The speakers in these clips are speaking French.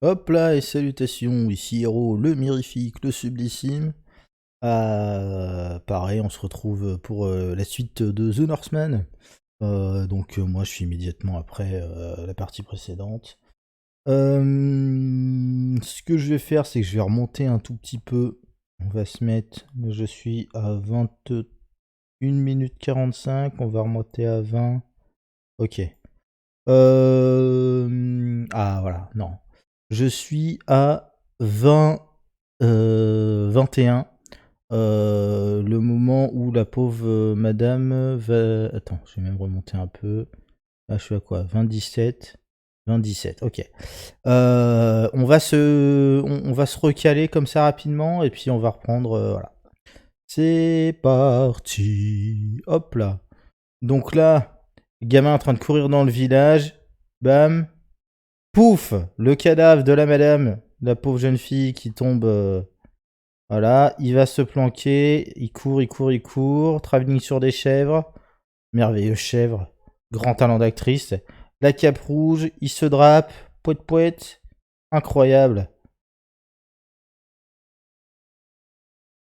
Hop là, et salutations, ici Hero, le mirifique, le sublissime. Pareil, on se retrouve pour la suite de The Northman. Moi je suis immédiatement après la partie précédente. Ce que je vais faire, c'est que je vais remonter un tout petit peu. On va se mettre, je suis à 21 minutes 45, on va remonter à 20. Ok. Voilà, non. Je suis à 20, 21. Le moment où la pauvre madame va. Attends, je vais même remonter un peu. Là, je suis à quoi? 27. 27, ok. On va se recaler comme ça rapidement et puis on va reprendre. Voilà. C'est parti. Hop là. Donc là, le gamin en train de courir dans le village. Bam. Pouf. Le cadavre de la madame. La pauvre jeune fille qui tombe. Voilà. Il va se planquer. Il court, il court, il court. Travelling sur des chèvres. Merveilleuse chèvre. Grand talent d'actrice. La cape rouge. Il se drape. Poète poète. Incroyable.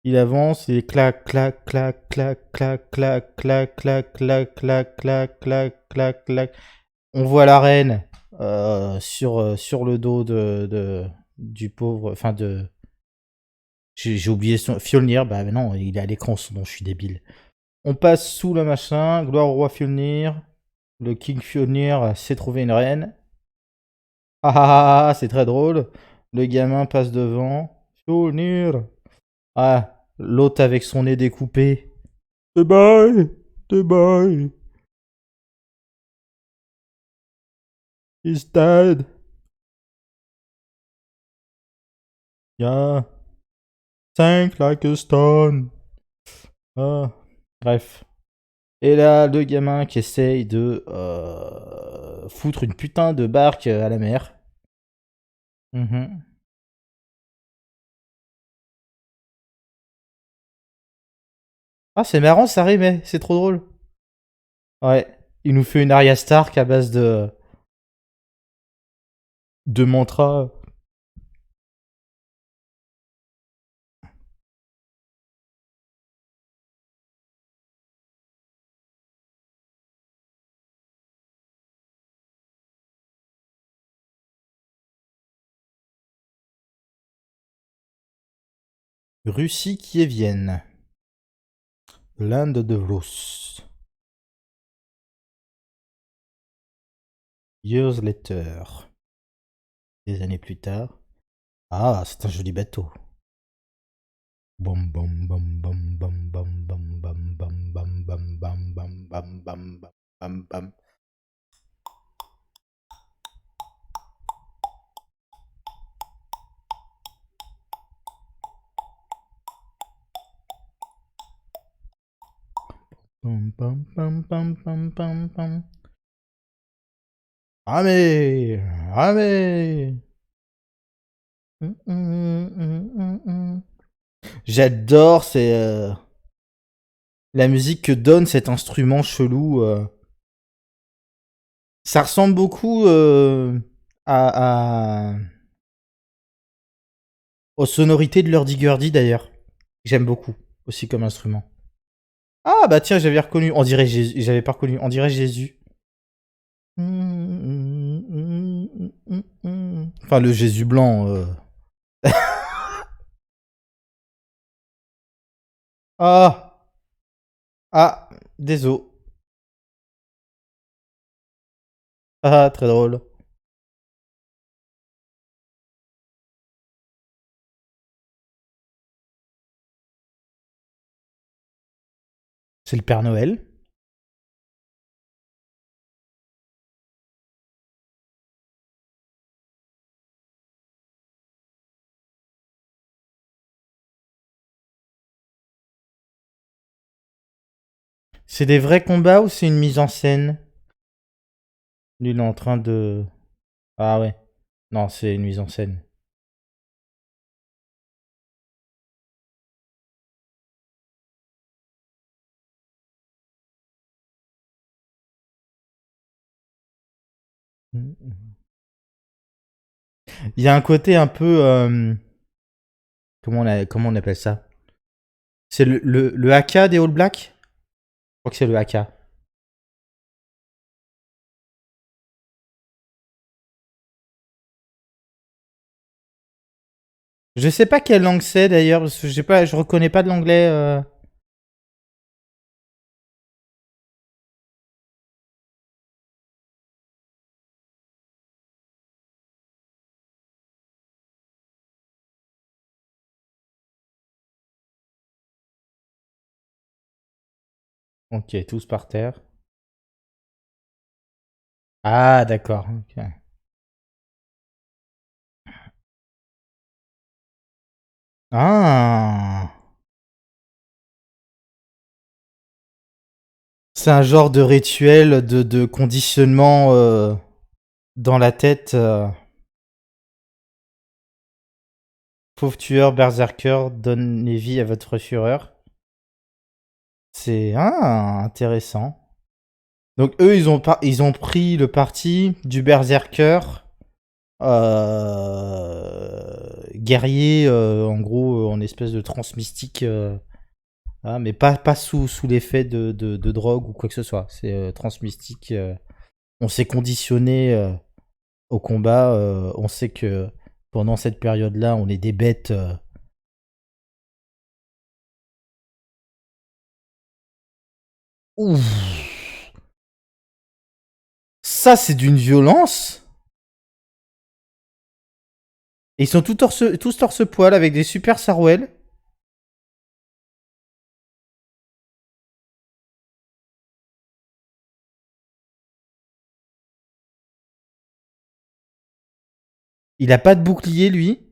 Il avance et clac, clac, clac, clac, clac, clac, clac, clac, clac, clac, clac, clac, clac, clac. On voit la reine sur le dos du pauvre. Enfin, de. J'ai oublié son. Fjolnir, bah non, il est à l'écran, son nom, je suis débile. On passe sous le machin. Gloire au roi Fjolnir. Le King Fjolnir s'est trouvé une reine. C'est très drôle. Le gamin passe devant. Fjolnir. L'autre avec son nez découpé. Bye bye, bye. He's dead. Yeah. Think like a stone. Ah. Bref. Et là, le gamin qui essaye de foutre une putain de barque à la mer. Mhm. Ah, c'est marrant, ça rimait. C'est trop drôle. Ouais. Il nous fait une Arya Stark à base de mantra. Russie kievienne. Land de Rus. Years later. Des années plus tard. Ah, c'est un joli bateau. Bam bam bam bam bam bam bam bam bam bam bam bam bam bam bam bam bam. Pam pam pam pam pam pam pam. Ramé, ramé. J'adore la musique que donne cet instrument chelou. Ça ressemble beaucoup à, aux sonorités de l'Hurdy-Gurdy d'ailleurs. J'aime beaucoup aussi comme instrument. Ah bah tiens, j'avais reconnu. On dirait Jésus. J'avais pas reconnu. On dirait Jésus. Enfin, le Jésus blanc. Ah, désolé. Très drôle. C'est le Père Noël. C'est des vrais combats ou c'est une mise en scène? Lui, il est en train de. Ah ouais. Non, c'est une mise en scène. Il y a un côté un peu... comment on appelle ça? C'est le haka des All Blacks? Je crois que c'est le haka. Je sais pas quelle langue c'est d'ailleurs, parce que je reconnais pas de l'anglais. Ok, tous par terre. Ah, d'accord. Ok. Ah, c'est un genre de rituel de conditionnement dans la tête. Pauvre tueur, berserker, donnez vie à votre fureur. C'est intéressant. Donc eux, ils ont pris le parti du berserker guerrier, en gros, en espèce de trance mystique, mais pas sous l'effet de drogue ou quoi que ce soit. C'est trance mystique. On s'est conditionné au combat. On sait que pendant cette période-là, on est des bêtes. Ouf. Ça, c'est d'une violence. Et ils sont tous torse-poil avec des super sarouels. Il a pas de bouclier, lui.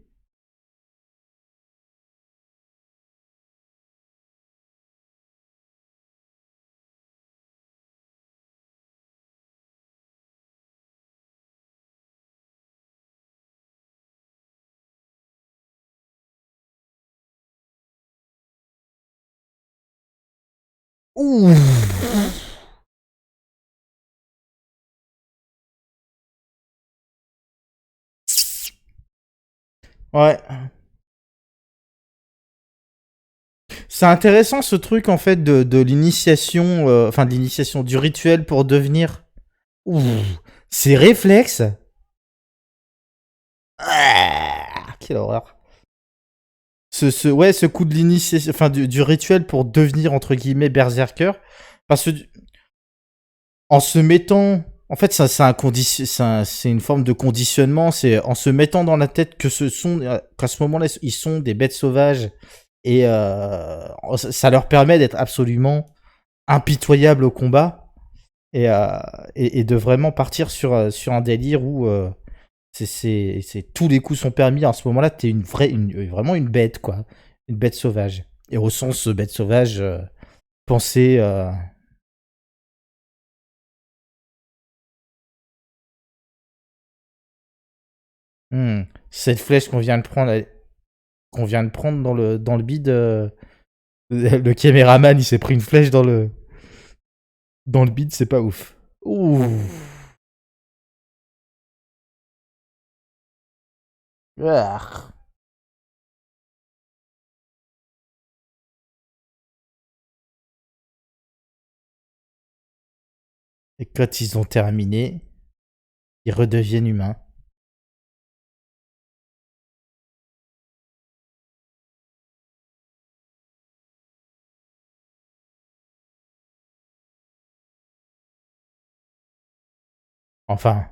Ouh. Ouais. C'est intéressant ce truc en fait de l'initiation, enfin de l'initiation du rituel pour devenir. Ouh. Ces réflexes. Ah, quelle horreur. Ouais, ce coup de l'initiation, enfin du rituel pour devenir entre guillemets berserker. Parce que en se mettant. En fait, ça, c'est une forme de conditionnement. C'est en se mettant dans la tête que qu'à ce moment-là, ils sont des bêtes sauvages et ça leur permet d'être absolument impitoyables au combat et de vraiment partir sur un délire où tous les coups sont permis. À ce moment-là, t'es vraiment une bête, quoi, une bête sauvage. Et au sens bête sauvage, penser. Cette flèche qu'on vient de prendre dans le bide. Le caméraman, il s'est pris une flèche dans le bide, c'est pas ouf. Ouh. Ah. Et quand ils ont terminé, ils redeviennent humains. Enfin,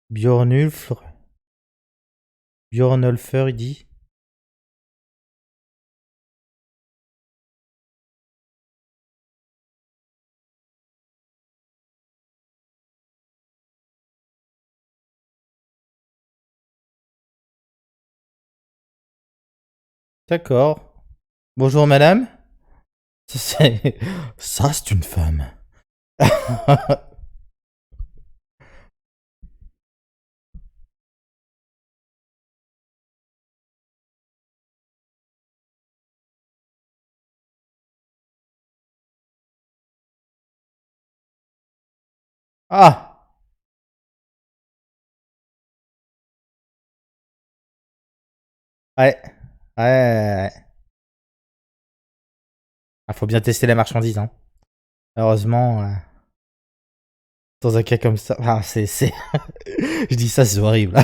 Bjornulfr, Bjornulfer, il dit. D'accord. Bonjour madame. C'est- Ça, c'est une femme. Ah! Ouais. Ouais, ouais, ouais. Ah, faut bien tester la marchandise, hein. Heureusement, dans un cas comme ça, ah, je dis ça, c'est horrible.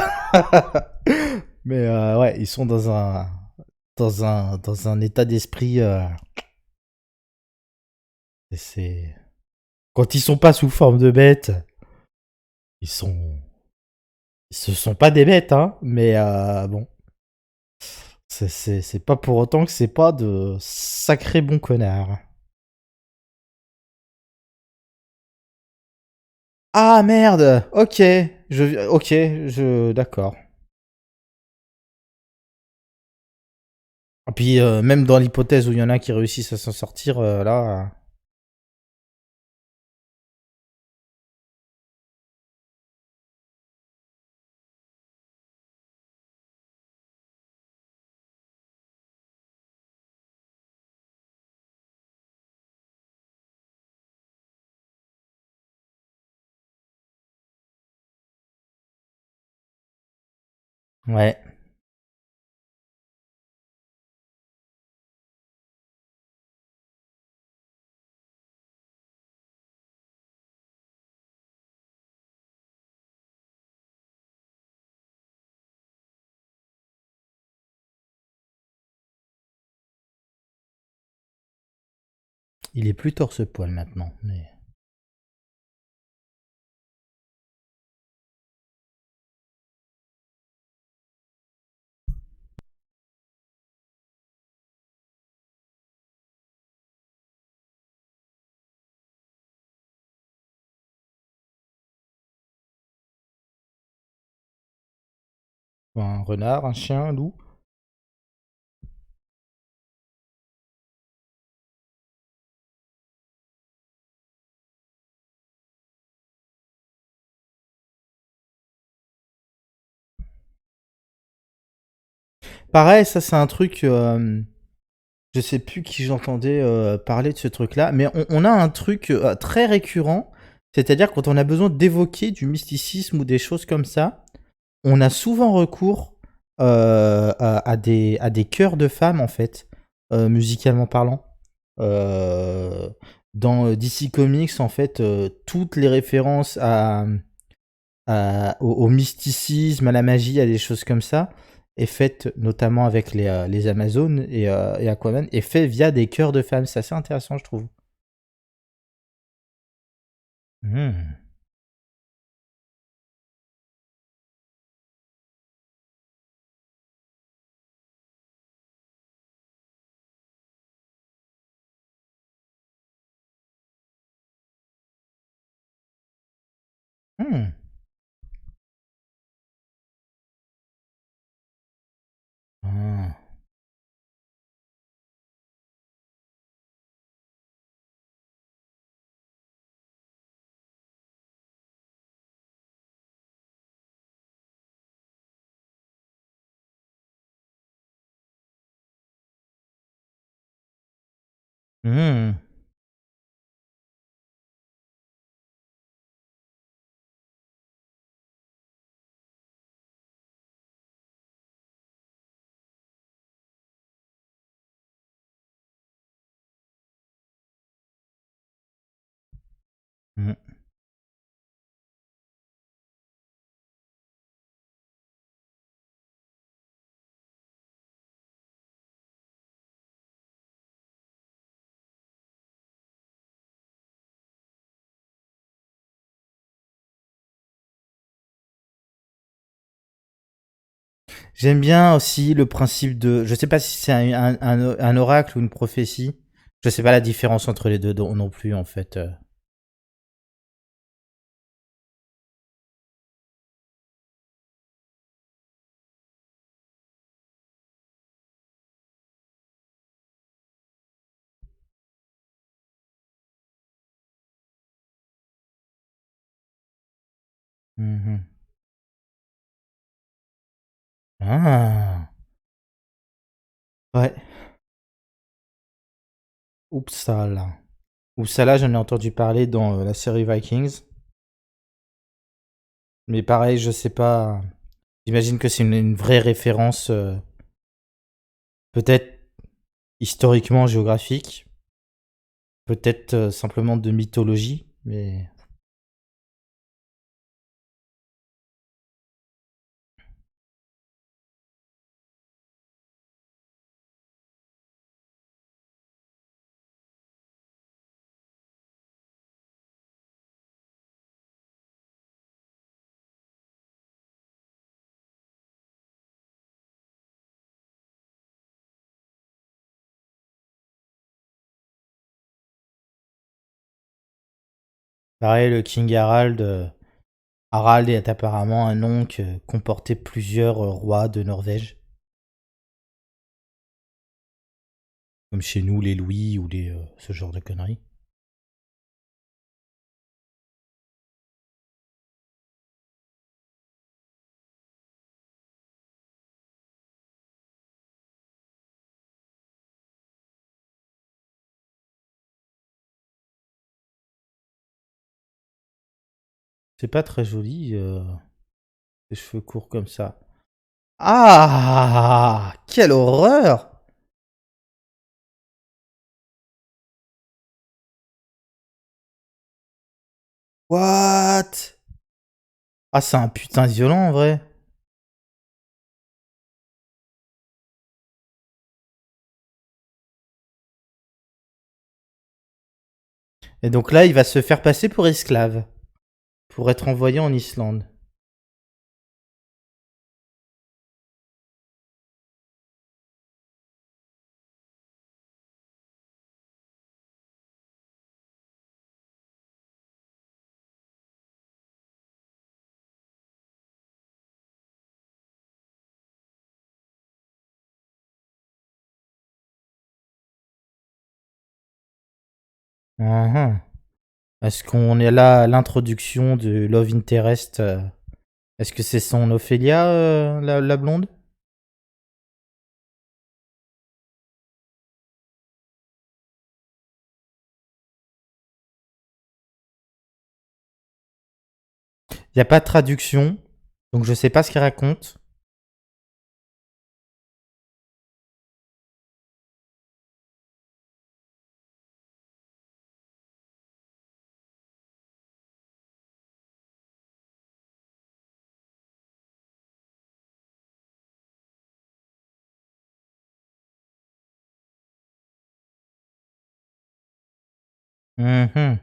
Mais ouais, ils sont dans un état d'esprit. C'est quand ils sont pas sous forme de bêtes, ils sont, ce sont pas des bêtes, hein. Mais bon, c'est pas pour autant que c'est pas de sacrés bons connards. Ah merde. Ok, d'accord. Et puis même dans l'hypothèse où il y en a qui réussissent à s'en sortir, là. Ouais. Il est plus torse-poil maintenant. Mais... Un renard, un chien, un loup. Pareil, ça c'est un truc. Je sais plus qui j'entendais parler de ce truc-là, mais on a un truc très récurrent, c'est-à-dire quand on a besoin d'évoquer du mysticisme ou des choses comme ça, on a souvent recours à des chœurs de femmes en fait, musicalement parlant. Euh, dans DC Comics, en fait, toutes les références au mysticisme, à la magie, à des choses comme ça, est faite notamment avec les Amazones et Aquaman, est fait via des chœurs de femmes. C'est assez intéressant, je trouve. Hmm. Hmm. Ah. Hmm. Hmm. J'aime bien aussi le principe de. Je sais pas si c'est un oracle ou une prophétie. Je sais pas la différence entre les deux non plus, en fait. Mhm. Ah. Ouais. Uppsala. Uppsala, j'en ai entendu parler dans la série Vikings. Mais pareil, je sais pas. J'imagine que c'est une vraie référence, peut-être historiquement géographique, peut-être simplement de mythologie, mais pareil, le King Harald. Harald est apparemment un nom qui comportait plusieurs rois de Norvège, comme chez nous les Louis ou ce genre de conneries. C'est pas très joli, les cheveux courts comme ça. Ah, quelle horreur! What? Ah, c'est un putain de violent en vrai. Et donc là, il va se faire passer pour esclave, pour être envoyé en Islande. Uhum. Est-ce qu'on est là à l'introduction de Love Interest? Est-ce que c'est son Ophélia, la blonde? Il n'y a pas de traduction, donc je sais pas ce qu'il raconte. Mhm.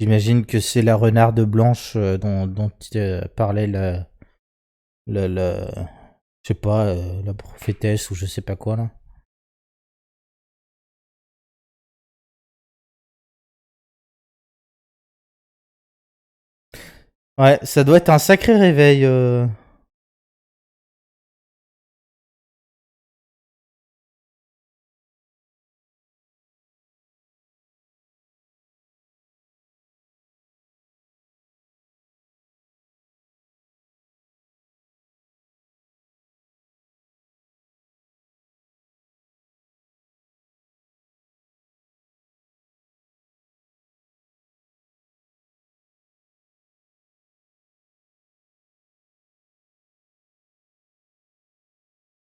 J'imagine que c'est la renarde blanche dont parlait le- je sais pas, la prophétesse ou je sais pas quoi là. Ouais, ça doit être un sacré réveil.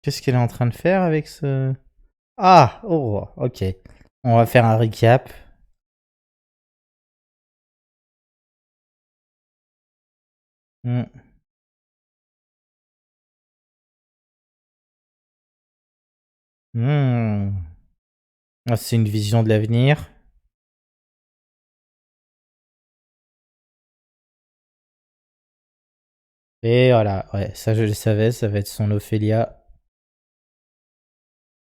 Qu'est-ce qu'elle est en train de faire avec ce... Ah, oh, ok. On va faire un recap. Hmm. Hmm. Ah, c'est une vision de l'avenir. Et voilà, ouais, ça je le savais, ça va être son Ophélia.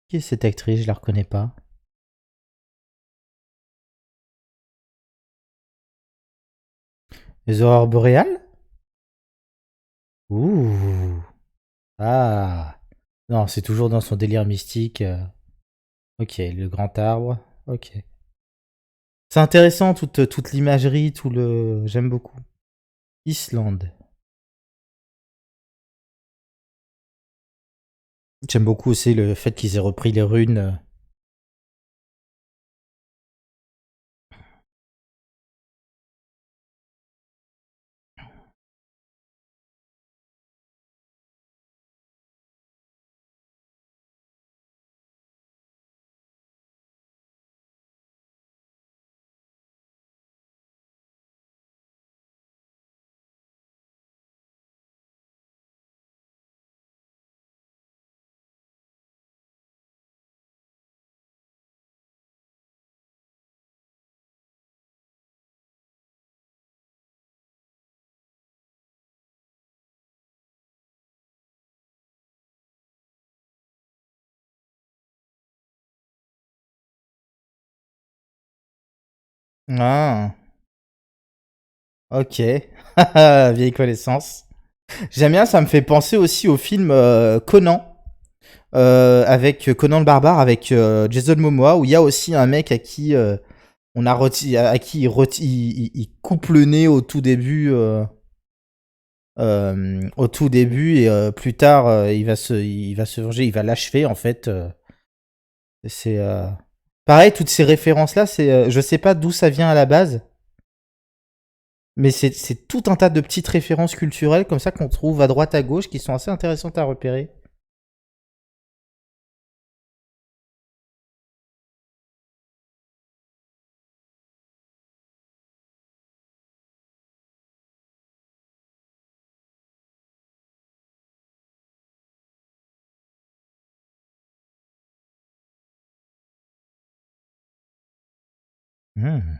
Qui est cette actrice? Je la reconnais pas. Les aurores boréales? Ouh. Ah. Non, c'est toujours dans son délire mystique. Ok, le grand arbre. Ok. C'est intéressant, toute l'imagerie, tout le. J'aime beaucoup. Islande. J'aime beaucoup aussi le fait qu'ils aient repris les runes. Ah, ok. Vieille connaissance. J'aime bien, ça me fait penser aussi au film Conan. Avec Conan le barbare, avec Jason Momoa, où il y a aussi un mec à qui à qui il coupe le nez au tout début. Au tout début et plus tard il va se venger, il va l'achever en fait. C'est pareil, toutes ces références là, c'est je sais pas d'où ça vient à la base, mais c'est tout un tas de petites références culturelles comme ça qu'on trouve à droite à gauche qui sont assez intéressantes à repérer. Hmm.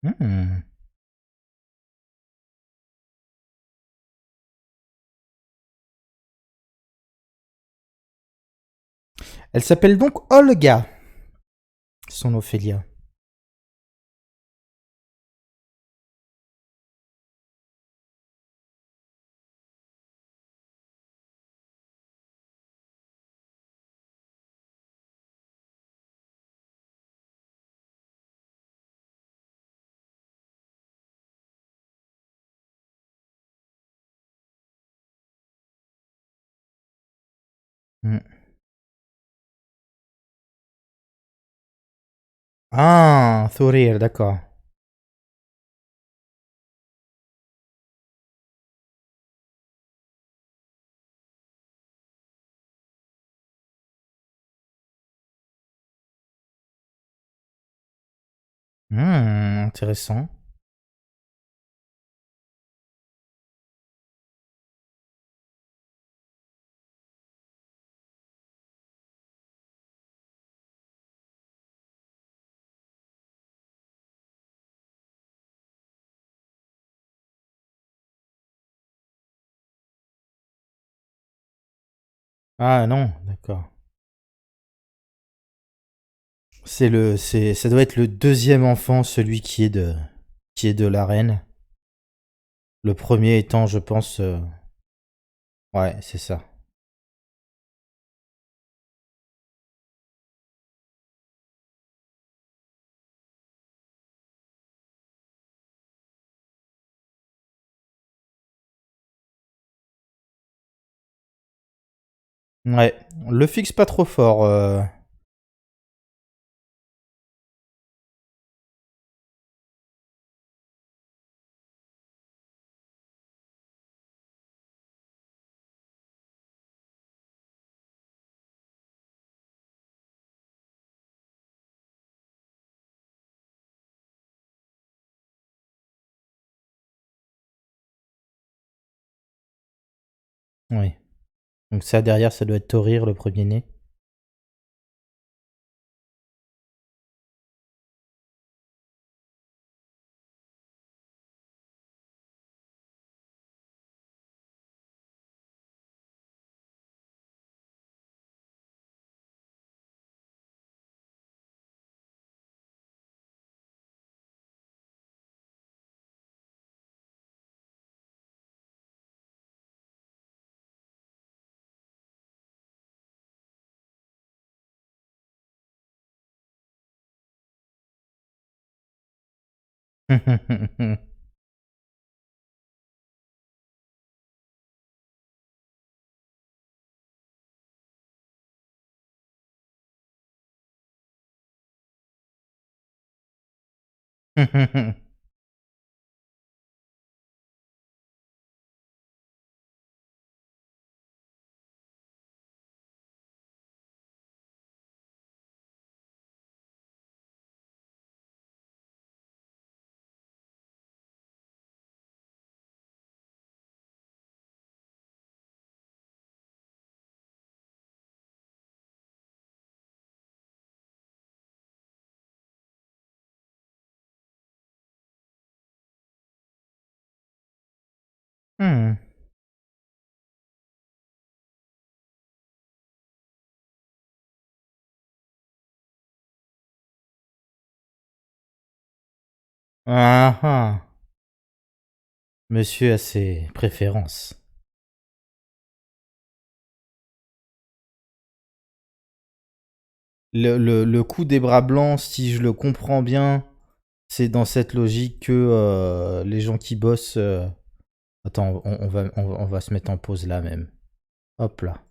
Hmm. Elle s'appelle donc Olga, son Ophélia. Hmm. Ah, Thorir, d'accord. Intéressant. Ah non, d'accord. Ça doit être le deuxième enfant, celui qui est de la reine. Le premier étant, je pense, ouais, c'est ça. Ouais, le fixe pas trop fort. Oui. Donc ça derrière, ça doit être Thorir, le premier né. Hmm. Ah ah. Monsieur a ses préférences. Le coup des bras blancs, si je le comprends bien, c'est dans cette logique que les gens qui bossent. Attends, on va se mettre en pause là même. Hop là.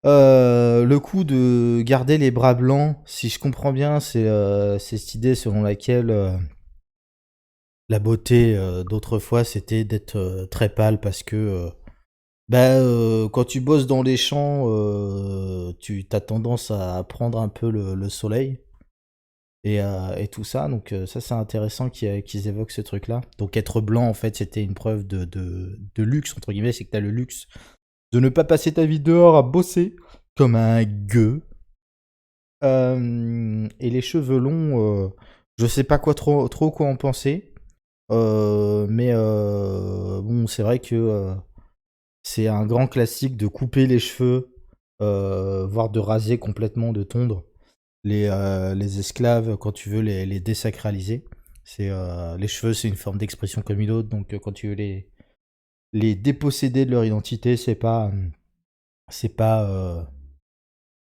Le coup de garder les bras blancs, si je comprends bien, c'est cette idée selon laquelle la beauté d'autrefois c'était d'être très pâle parce que quand tu bosses dans les champs, tu as tendance à prendre un peu le soleil et tout ça. Donc ça c'est intéressant qu'ils évoquent ce truc-là. Donc être blanc en fait c'était une preuve de luxe entre guillemets, c'est que tu as le luxe de ne pas passer ta vie dehors à bosser comme un gueux. Et les cheveux longs, je sais pas trop quoi en penser. Mais bon, c'est vrai que c'est un grand classique de couper les cheveux, voire de raser complètement, de tondre les esclaves quand tu veux les désacraliser. Les cheveux, c'est une forme d'expression comme une autre, donc quand tu veux les déposséder de leur identité, c'est pas,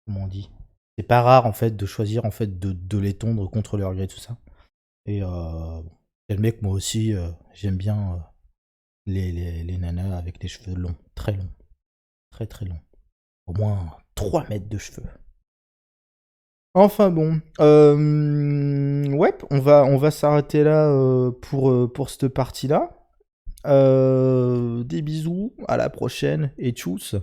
comment on dit, c'est pas rare en fait de choisir en fait de les tondre contre leur gré tout ça. Et le mec, moi aussi, j'aime bien les nanas avec les cheveux longs, très très longs, au moins 3 mètres de cheveux. Enfin bon, ouais, on va s'arrêter là pour cette partie-là. Des bisous, à la prochaine et tchuss.